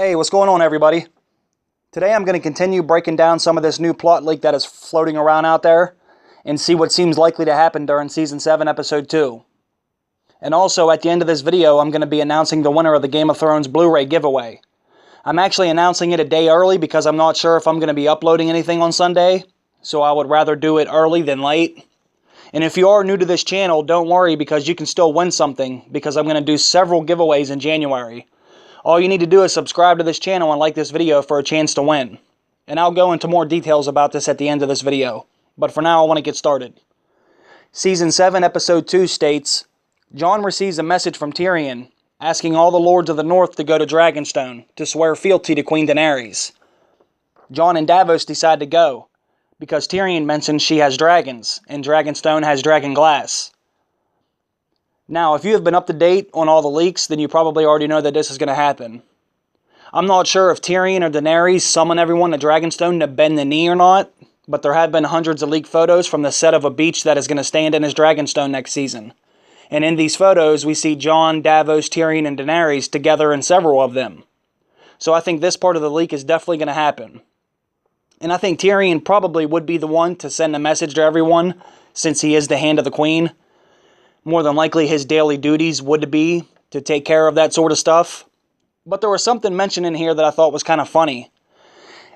Hey, what's going on, everybody? Today I'm going to continue breaking down some of this new plot leak that is floating around out there and see what seems likely to happen during Season 7, Episode 2. And also, at the end of this video, I'm going to be announcing the winner of the Game of Thrones Blu-ray giveaway. I'm actually announcing it a day early because I'm not sure if I'm going to be uploading anything on Sunday, so I would rather do it early than late. And if you are new to this channel, don't worry because you can still win something because I'm going to do several giveaways in January. All you need to do is subscribe to this channel and like this video for a chance to win. And I'll go into more details about this at the end of this video. But for now, I want to get started. Season 7, Episode 2 states, Jon receives a message from Tyrion, asking all the Lords of the North to go to Dragonstone to swear fealty to Queen Daenerys. Jon and Davos decide to go, because Tyrion mentions she has dragons, and Dragonstone has dragon glass. Now, if you have been up to date on all the leaks, then you probably already know that this is going to happen. I'm not sure if Tyrion or Daenerys summon everyone to Dragonstone to bend the knee or not, but there have been hundreds of leaked photos from the set of a beach that is going to stand in as Dragonstone next season. And in these photos, we see Jon, Davos, Tyrion, and Daenerys together in several of them. So I think this part of the leak is definitely going to happen. And I think Tyrion probably would be the one to send a message to everyone, since he is the Hand of the Queen. More than likely, his daily duties would be to take care of that sort of stuff. But there was something mentioned in here that I thought was kind of funny.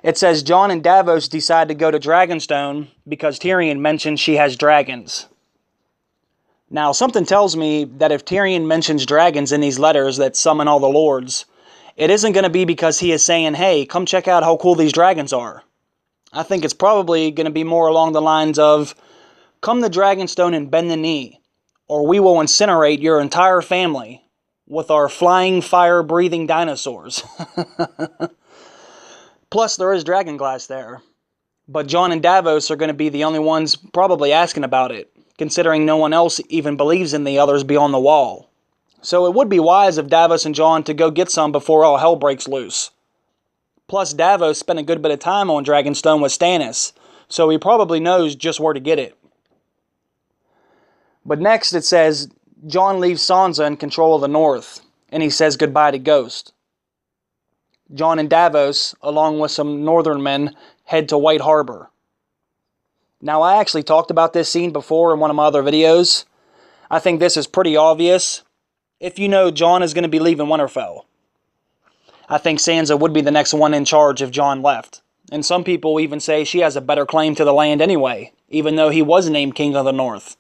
It says Jon and Davos decide to go to Dragonstone because Tyrion mentioned she has dragons. Now, something tells me that if Tyrion mentions dragons in these letters that summon all the lords, it isn't going to be because he is saying, hey, come check out how cool these dragons are. I think it's probably going to be more along the lines of, come to Dragonstone and bend the knee, or we will incinerate your entire family with our flying, fire-breathing dinosaurs. Plus, there is dragon glass there. But Jon and Davos are going to be the only ones probably asking about it, considering no one else even believes in the others beyond the wall. So it would be wise of Davos and Jon to go get some before all hell breaks loose. Plus, Davos spent a good bit of time on Dragonstone with Stannis, so he probably knows just where to get it. But next it says, Jon leaves Sansa in control of the North, and he says goodbye to Ghost. Jon and Davos, along with some northern men, head to White Harbor. Now, I actually talked about this scene before in one of my other videos. I think this is pretty obvious. If you know Jon is going to be leaving Winterfell. I think Sansa would be the next one in charge if Jon left. And some people even say she has a better claim to the land anyway, even though he was named King of the North.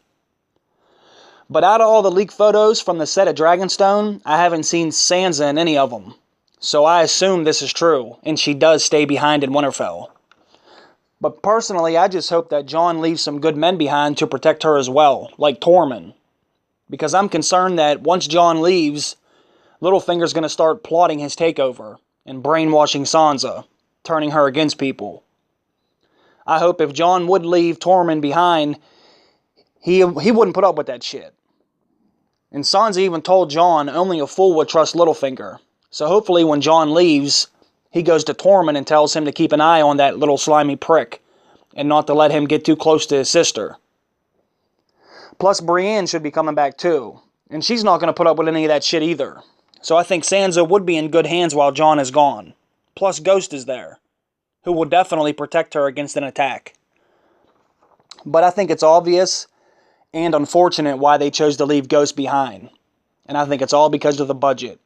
But out of all the leaked photos from the set of Dragonstone, I haven't seen Sansa in any of them. So I assume this is true, and she does stay behind in Winterfell. But personally, I just hope that Jon leaves some good men behind to protect her as well, like Tormund. Because I'm concerned that once Jon leaves, Littlefinger's going to start plotting his takeover and brainwashing Sansa, turning her against people. I hope if Jon would leave Tormund behind, he wouldn't put up with that shit. And Sansa even told Jon only a fool would trust Littlefinger. So hopefully when Jon leaves, he goes to Tormund and tells him to keep an eye on that little slimy prick, and not to let him get too close to his sister. Plus Brienne should be coming back too, and she's not going to put up with any of that shit either. So I think Sansa would be in good hands while Jon is gone. Plus Ghost is there, who will definitely protect her against an attack. But I think it's obvious and unfortunate why they chose to leave Ghost behind. And I think it's all because of the budget.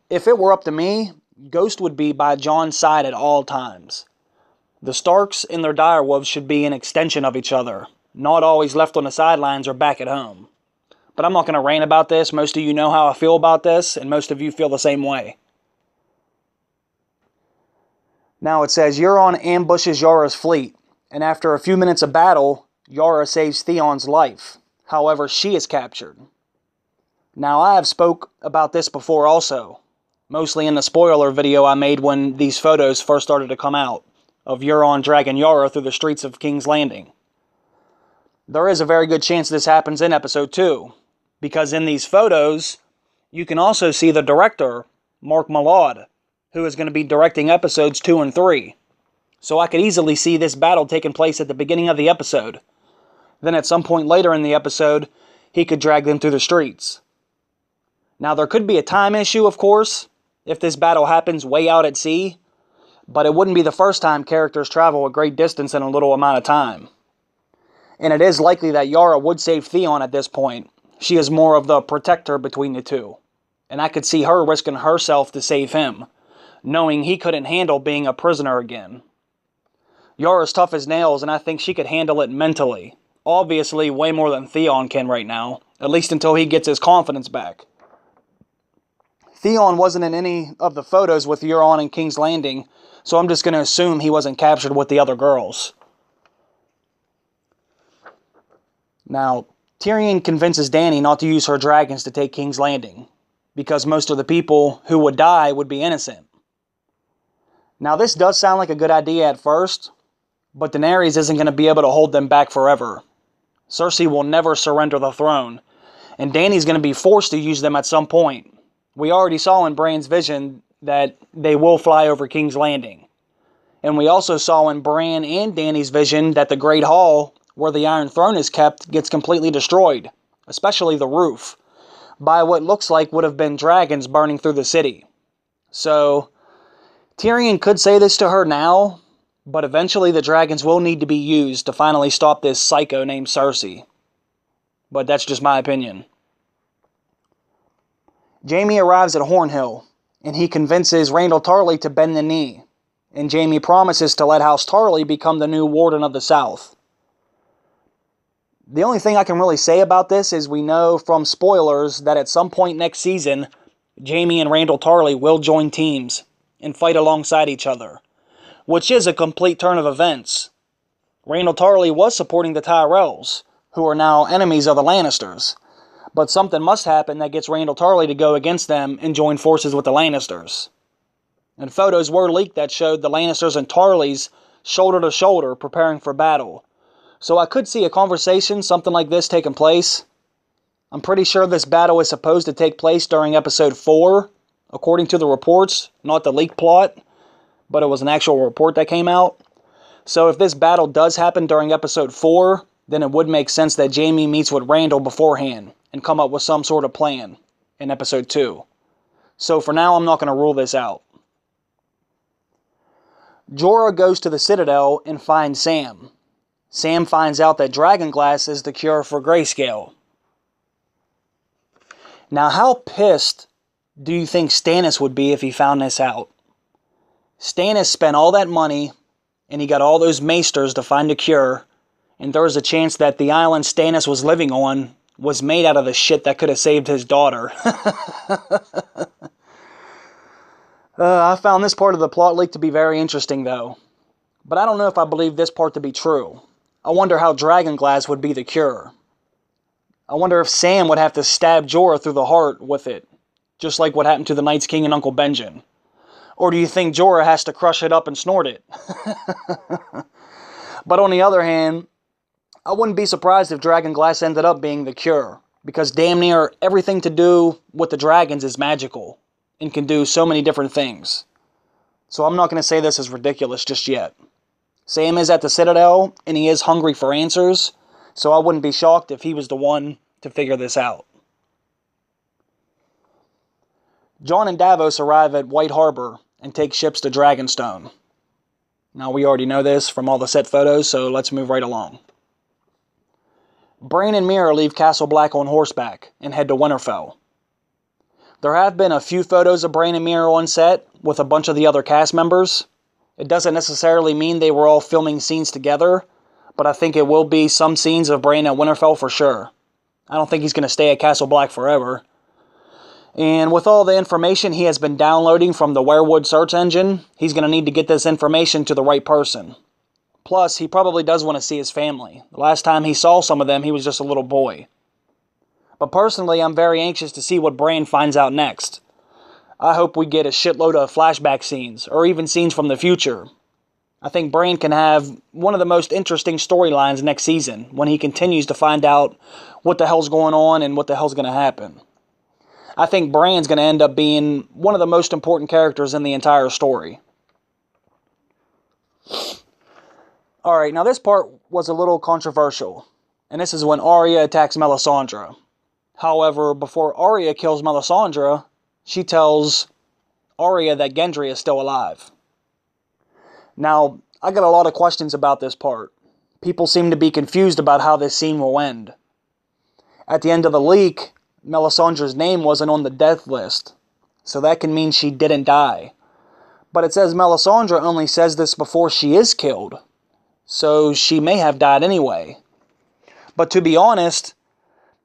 If it were up to me, Ghost would be by Jon's side at all times. The Starks and their direwolves should be an extension of each other, not always left on the sidelines or back at home. But I'm not going to rant about this. Most of you know how I feel about this, and most of you feel the same way. Now it says, Euron ambushes Yara's fleet, and after a few minutes of battle, Yara saves Theon's life. However, she is captured. Now, I have spoke about this before also, mostly in the spoiler video I made when these photos first started to come out, of Euron dragging Yara through the streets of King's Landing. There is a very good chance this happens in Episode 2, because in these photos, you can also see the director, Mark Mylod, who is going to be directing Episodes 2 and 3. So I could easily see this battle taking place at the beginning of the episode. Then at some point later in the episode, he could drag them through the streets. Now there could be a time issue, of course. if this battle happens way out at sea, but it wouldn't be the first time characters travel a great distance in a little amount of time. And it is likely that Yara would save Theon at this point. She is more of the protector between the two. And I could see her risking herself to save him, knowing he couldn't handle being a prisoner again. Yara's tough as nails, and I think she could handle it mentally. Obviously, way more than Theon can right now, at least until he gets his confidence back. Theon wasn't in any of the photos with Euron and King's Landing, so I'm just going to assume he wasn't captured with the other girls. Now, Tyrion convinces Dany not to use her dragons to take King's Landing, because most of the people who would die would be innocent. Now, this does sound like a good idea at first, but Daenerys isn't going to be able to hold them back forever. Cersei will never surrender the throne, and Dany's going to be forced to use them at some point. We already saw in Bran's vision that they will fly over King's Landing. And we also saw in Bran and Dany's vision that the Great Hall, where the Iron Throne is kept, gets completely destroyed, especially the roof, by what looks like would have been dragons burning through the city. So, Tyrion could say this to her now, but eventually the dragons will need to be used to finally stop this psycho named Cersei. But that's just my opinion. Jaime arrives at Hornhill, and he convinces Randyll Tarly to bend the knee, and Jaime promises to let House Tarly become the new Warden of the South. The only thing I can really say about this is we know from spoilers that at some point next season, Jaime and Randyll Tarly will join teams and fight alongside each other, which is a complete turn of events. Randyll Tarly was supporting the Tyrells, who are now enemies of the Lannisters, but something must happen that gets Randyll Tarly to go against them and join forces with the Lannisters. And photos were leaked that showed the Lannisters and Tarlys shoulder to shoulder preparing for battle. So I could see a conversation, something like this, taking place. I'm pretty sure this battle is supposed to take place during episode 4, according to the reports, not the leaked plot, but it was an actual report that came out. So if this battle does happen during episode 4, then it would make sense that Jaime meets with Randyll beforehand and come up with some sort of plan in episode 2. So for now, I'm not going to rule this out. Jorah goes to the Citadel and finds Sam. Sam finds out that dragonglass is the cure for grayscale. Now, how pissed do you think Stannis would be if he found this out? Stannis spent all that money, and he got all those maesters to find a cure, and there was a chance that the island Stannis was living on was made out of the shit that could have saved his daughter. I found this part of the plot leak to be very interesting, though. But I don't know if I believe this part to be true. I wonder how dragonglass would be the cure. I wonder if Sam would have to stab Jorah through the heart with it, just like what happened to the Night's King and Uncle Benjen. Or do you think Jorah has to crush it up and snort it? But on the other hand, I wouldn't be surprised if dragonglass ended up being the cure, because damn near everything to do with the dragons is magical and can do so many different things. So I'm not going to say this is ridiculous just yet. Sam is at the Citadel, and he is hungry for answers, so I wouldn't be shocked if he was the one to figure this out. Jon and Davos arrive at White Harbor and take ships to Dragonstone. Now, we already know this from all the set photos, so let's move right along. Bran and Meera leave Castle Black on horseback and head to Winterfell. There have been a few photos of Bran and Meera on set with a bunch of the other cast members. It doesn't necessarily mean they were all filming scenes together, but I think it will be some scenes of Bran at Winterfell for sure. I don't think he's going to stay at Castle Black forever. And with all the information he has been downloading from the Weirwood search engine, he's going to need to get this information to the right person. Plus, he probably does want to see his family. The last time he saw some of them, he was just a little boy. But personally, I'm very anxious to see what Bran finds out next. I hope we get a shitload of flashback scenes, or even scenes from the future. I think Bran can have one of the most interesting storylines next season, when he continues to find out what the hell's going on and what the hell's going to happen. I think Bran's going to end up being one of the most important characters in the entire story. Alright, now this part was a little controversial, and this is when Arya attacks Melisandre. However, before Arya kills Melisandre, she tells Arya that Gendry is still alive. Now, I got a lot of questions about this part. People seem to be confused about how this scene will end. At the end of the leak, Melisandre's name wasn't on the death list, so that can mean she didn't die. But it says Melisandre only says this before she is killed, so she may have died anyway. But to be honest,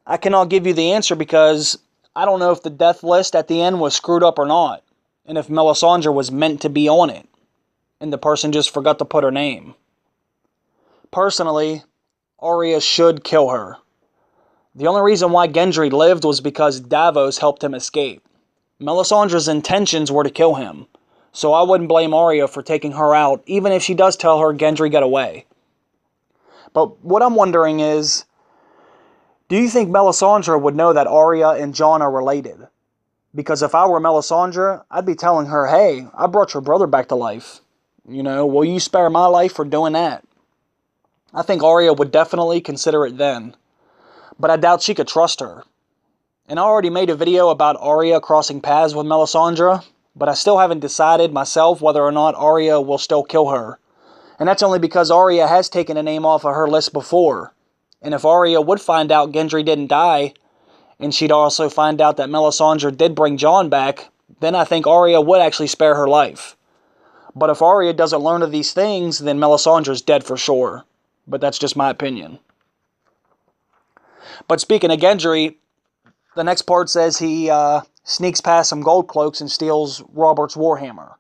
I cannot give you the answer because I don't know if the death list at the end was screwed up or not, and if Melisandre was meant to be on it, and the person just forgot to put her name. Personally, Arya should kill her. The only reason why Gendry lived was because Davos helped him escape. Melisandre's intentions were to kill him, so I wouldn't blame Arya for taking her out, even if she does tell her Gendry got away. But what I'm wondering is, do you think Melisandre would know that Arya and Jon are related? Because if I were Melisandre, I'd be telling her, hey, I brought your brother back to life. Will you spare my life for doing that? I think Arya would definitely consider it then, but I doubt she could trust her. And I already made a video about Arya crossing paths with Melisandre, but I still haven't decided myself whether or not Arya will still kill her. And that's only because Arya has taken a name off of her list before. And if Arya would find out Gendry didn't die, and she'd also find out that Melisandre did bring Jon back, then I think Arya would actually spare her life. But if Arya doesn't learn of these things, then Melisandre's dead for sure. But that's just my opinion. But speaking of Gendry, the next part says he sneaks past some gold cloaks and steals Robert's warhammer.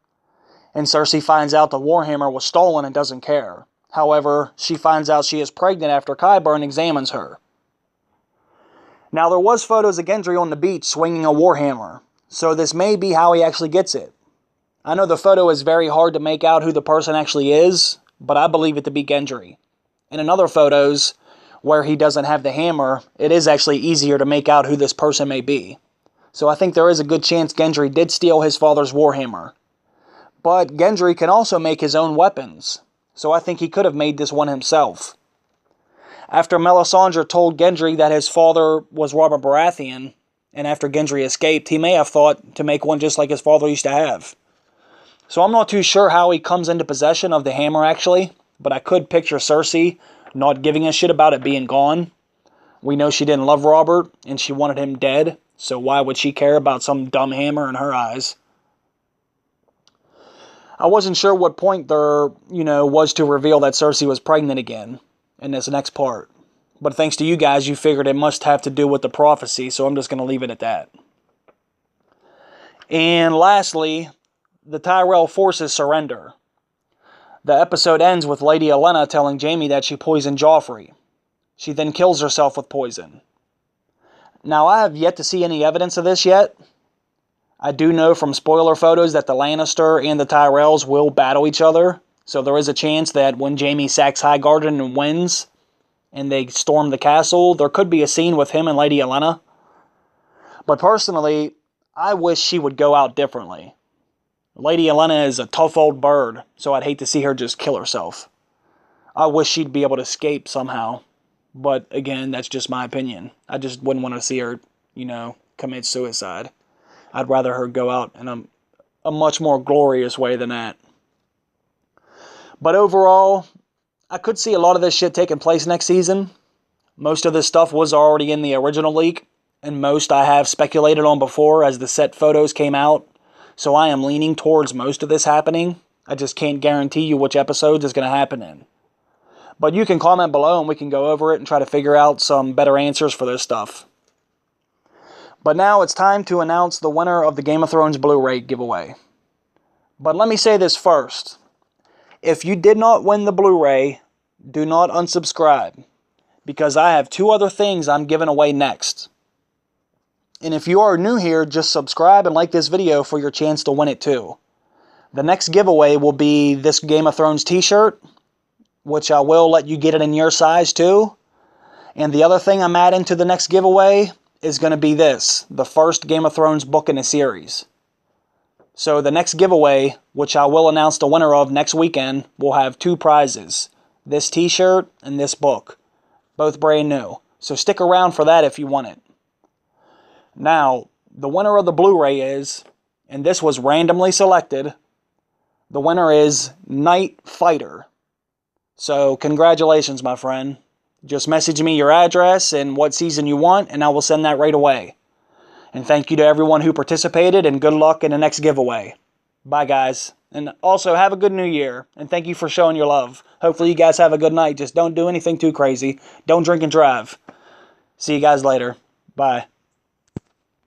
And Cersei finds out the warhammer was stolen and doesn't care. However, she finds out she is pregnant after Qyburn examines her. Now, there was photos of Gendry on the beach swinging a warhammer, so this may be how he actually gets it. I know the photo is very hard to make out who the person actually is, but I believe it to be Gendry. And in other photos, where he doesn't have the hammer, it is actually easier to make out who this person may be. So I think there is a good chance Gendry did steal his father's warhammer. But Gendry can also make his own weapons, so I think he could have made this one himself. After Melisandre told Gendry that his father was Robert Baratheon, and after Gendry escaped, he may have thought to make one just like his father used to have. So I'm not too sure how he comes into possession of the hammer actually, but I could picture Cersei not giving a shit about it being gone. We know she didn't love Robert, and she wanted him dead, so why would she care about some dumb hammer in her eyes? I wasn't sure what point there, was to reveal that Cersei was pregnant again in this next part. But thanks to you guys, you figured it must have to do with the prophecy, so I'm just going to leave it at that. And lastly, the Tyrell forces surrender. The episode ends with Lady Olenna telling Jaime that she poisoned Joffrey. She then kills herself with poison. Now, I have yet to see any evidence of this yet. I do know from spoiler photos that the Lannister and the Tyrells will battle each other, so there is a chance that when Jaime sacks Highgarden and wins, and they storm the castle, there could be a scene with him and Lady Olenna. But personally, I wish she would go out differently. Lady Olenna is a tough old bird, so I'd hate to see her just kill herself. I wish she'd be able to escape somehow. But again, that's just my opinion. I just wouldn't want to see her, commit suicide. I'd rather her go out in a much more glorious way than that. But overall, I could see a lot of this shit taking place next season. Most of this stuff was already in the original leak, and most I have speculated on before as the set photos came out. So I am leaning towards most of this happening. I just can't guarantee you which episodes is going to happen in. But you can comment below and we can go over it and try to figure out some better answers for this stuff. But now it's time to announce the winner of the Game of Thrones Blu-ray giveaway. But let me say this first. If you did not win the Blu-ray, do not unsubscribe, because I have 2 other things I'm giving away next. And if you are new here, just subscribe and like this video for your chance to win it too. The next giveaway will be this Game of Thrones t-shirt, which I will let you get it in your size too. And the other thing I'm adding to the next giveaway is going to be this, the first Game of Thrones book in a series. So the next giveaway, which I will announce the winner of next weekend, will have 2 prizes. This t-shirt and this book. Both brand new. So stick around for that if you want it. Now, the winner of the Blu-ray is, and this was randomly selected. The winner is Night Fighter. So congratulations, my friend. Just message me your address and what season you want, and I will send that right away. And thank you to everyone who participated, and good luck in the next giveaway. Bye, guys. And also, have a good new year, and thank you for showing your love. Hopefully you guys have a good night. Just don't do anything too crazy. Don't drink and drive. See you guys later. Bye.